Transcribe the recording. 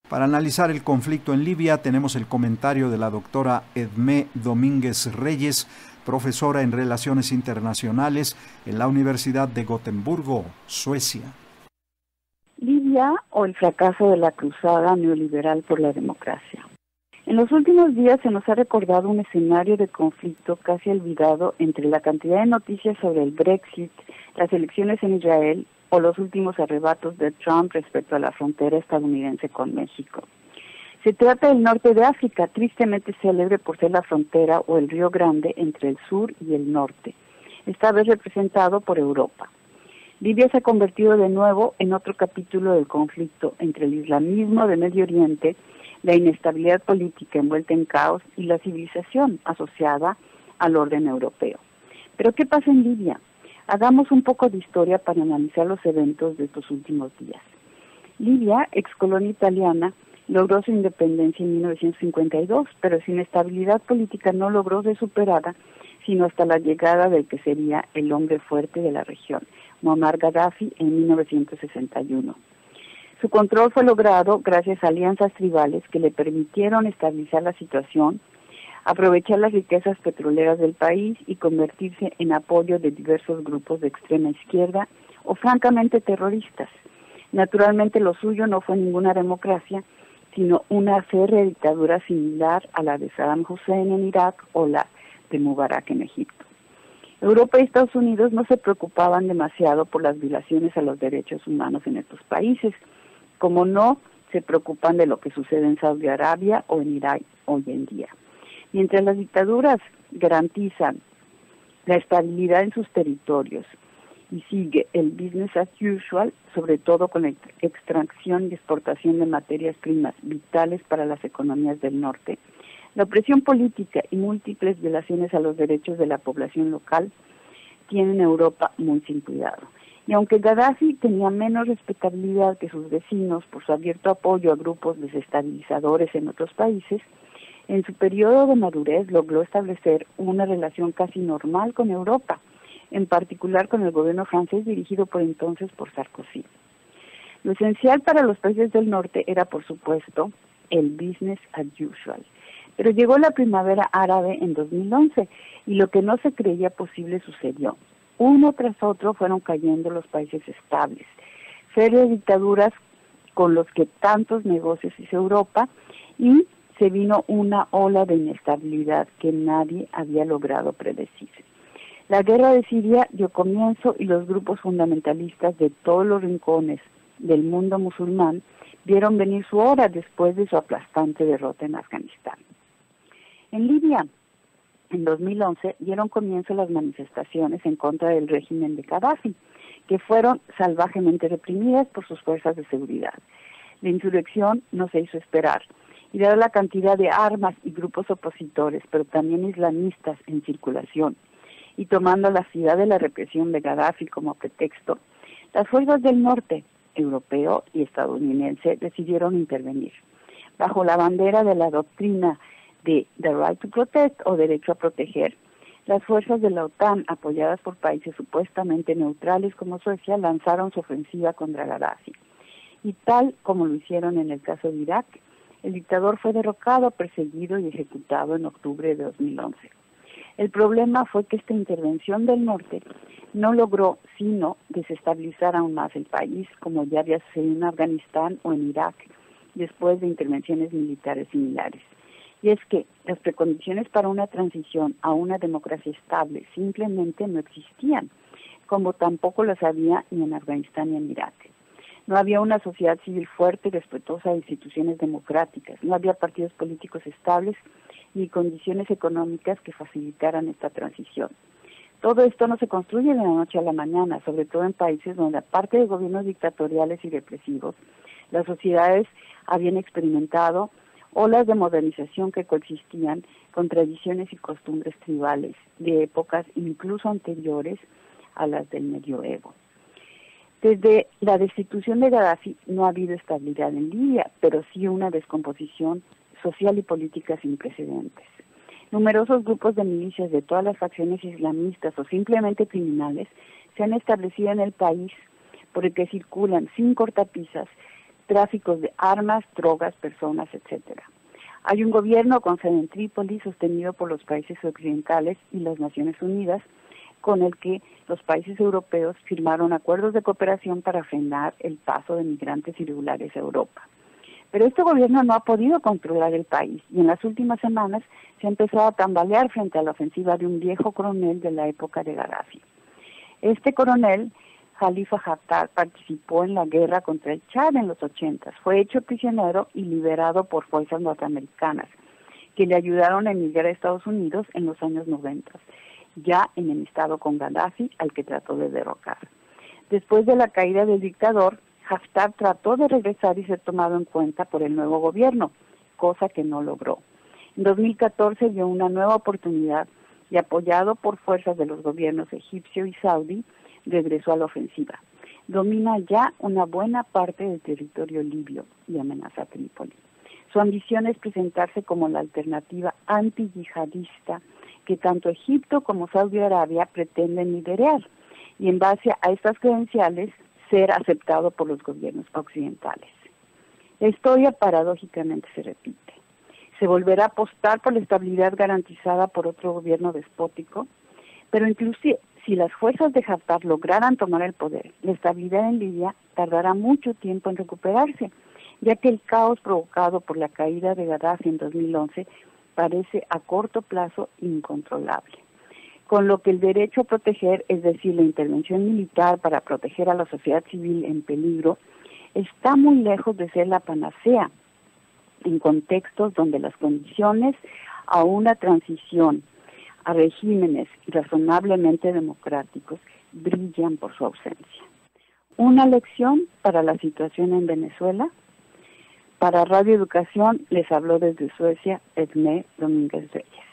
Para analizar el conflicto en Libia tenemos el comentario de la doctora Edmé Domínguez Reyes, profesora en Relaciones Internacionales en la Universidad de Gotemburgo, Suecia. Libia o el fracaso de la cruzada neoliberal por la democracia. En los últimos días se nos ha recordado un escenario de conflicto casi olvidado entre la cantidad de noticias sobre el Brexit, las elecciones en Israel o los últimos arrebatos de Trump respecto a la frontera estadounidense con México. Se trata del norte de África, tristemente célebre por ser la frontera o el río Grande entre el sur y el norte, esta vez representado por Europa. Libia se ha convertido de nuevo en otro capítulo del conflicto entre el islamismo de Medio Oriente, la inestabilidad política envuelta en caos y la civilización asociada al orden europeo. ¿Pero qué pasa en Libia? Hagamos un poco de historia para analizar los eventos de estos últimos días. Libia, excolonia italiana, logró su independencia en 1952, pero su inestabilidad política no logró ser superada, sino hasta la llegada del que sería el hombre fuerte de la región, Muammar Gaddafi, en 1961. Su control fue logrado gracias a alianzas tribales que le permitieron estabilizar la situación, aprovechar las riquezas petroleras del país y convertirse en apoyo de diversos grupos de extrema izquierda o francamente terroristas. Naturalmente lo suyo no fue ninguna democracia, sino una férrea dictadura similar a la de Saddam Hussein en Irak o la de Mubarak en Egipto. Europa y Estados Unidos no se preocupaban demasiado por las violaciones a los derechos humanos en estos países, como no se preocupan de lo que sucede en Saudi Arabia o en Irak hoy en día. Mientras las dictaduras garantizan la estabilidad en sus territorios y sigue el business as usual, sobre todo con la extracción y exportación de materias primas vitales para las economías del norte, la opresión política y múltiples violaciones a los derechos de la población local tienen a Europa muy sin cuidado. Y aunque Gaddafi tenía menos respetabilidad que sus vecinos por su abierto apoyo a grupos desestabilizadores en otros países, en su periodo de madurez logró establecer una relación casi normal con Europa, en particular con el gobierno francés dirigido por entonces por Sarkozy. Lo esencial para los países del norte era, por supuesto, el business as usual. Pero llegó la primavera árabe en 2011 y lo que no se creía posible sucedió. Uno tras otro fueron cayendo los países estables, férreas dictaduras con los que tantos negocios hizo Europa y se vino una ola de inestabilidad que nadie había logrado predecir. La guerra de Siria dio comienzo y los grupos fundamentalistas de todos los rincones del mundo musulmán vieron venir su hora después de su aplastante derrota en Afganistán. En Libia, en 2011, dieron comienzo las manifestaciones en contra del régimen de Gaddafi, que fueron salvajemente reprimidas por sus fuerzas de seguridad. La insurrección no se hizo esperar, y dada la cantidad de armas y grupos opositores, pero también islamistas en circulación, y tomando la ciudad de la represión de Gaddafi como pretexto, las fuerzas del norte, europeo y estadounidense, decidieron intervenir. Bajo la bandera de la doctrina de The Right to Protect o derecho a proteger, las fuerzas de la OTAN, apoyadas por países supuestamente neutrales como Suecia, lanzaron su ofensiva contra Gaddafi. Y tal como lo hicieron en el caso de Irak, el dictador fue derrocado, perseguido y ejecutado en octubre de 2011. El problema fue que esta intervención del norte no logró sino desestabilizar aún más el país, como ya había sucedido en Afganistán o en Irak, después de intervenciones militares similares. Y es que las precondiciones para una transición a una democracia estable simplemente no existían, como tampoco las había ni en Afganistán ni en Irak. No había una sociedad civil fuerte y respetuosa de instituciones democráticas, no había partidos políticos estables ni condiciones económicas que facilitaran esta transición. Todo esto no se construye de la noche a la mañana, sobre todo en países donde, aparte de gobiernos dictatoriales y represivos, las sociedades habían experimentado olas de modernización que coexistían con tradiciones y costumbres tribales de épocas incluso anteriores a las del medioevo. Desde la destitución de Gaddafi no ha habido estabilidad en Libia, pero sí una descomposición social y política sin precedentes. Numerosos grupos de milicias de todas las facciones islamistas o simplemente criminales se han establecido en el país por el que circulan sin cortapisas tráficos de armas, drogas, personas, etcétera. Hay un gobierno con sede en Trípoli, sostenido por los países occidentales y las Naciones Unidas, con el que los países europeos firmaron acuerdos de cooperación para frenar el paso de migrantes irregulares a Europa. Pero este gobierno no ha podido controlar el país y en las últimas semanas se ha empezado a tambalear frente a la ofensiva de un viejo coronel de la época de Gaddafi. Este coronel, Khalifa Haftar, participó en la guerra contra el Chad en los 80. Fue hecho prisionero y liberado por fuerzas norteamericanas, que le ayudaron a emigrar a Estados Unidos en los años 90, ya enemistado con Gaddafi, al que trató de derrocar. Después de la caída del dictador, Haftar trató de regresar y ser tomado en cuenta por el nuevo gobierno, cosa que no logró. En 2014 dio una nueva oportunidad y, apoyado por fuerzas de los gobiernos egipcio y saudí, regresó a la ofensiva. Domina ya una buena parte del territorio libio y amenaza a Trípoli. Su ambición es presentarse como la alternativa antiyihadista que tanto Egipto como Saudi Arabia pretenden liderar, y en base a estas credenciales ser aceptado por los gobiernos occidentales. La historia paradójicamente se repite. Se volverá a apostar por la estabilidad garantizada por otro gobierno despótico, pero inclusive si las fuerzas de Haftar lograran tomar el poder, la estabilidad en Libia tardará mucho tiempo en recuperarse, ya que el caos provocado por la caída de Gaddafi en 2011 parece a corto plazo incontrolable. Con lo que el derecho a proteger, es decir, la intervención militar para proteger a la sociedad civil en peligro, está muy lejos de ser la panacea en contextos donde las condiciones a una transición a regímenes razonablemente democráticos brillan por su ausencia. Una lección para la situación en Venezuela. Para Radio Educación les habló desde Suecia Edmé Domínguez Reyes.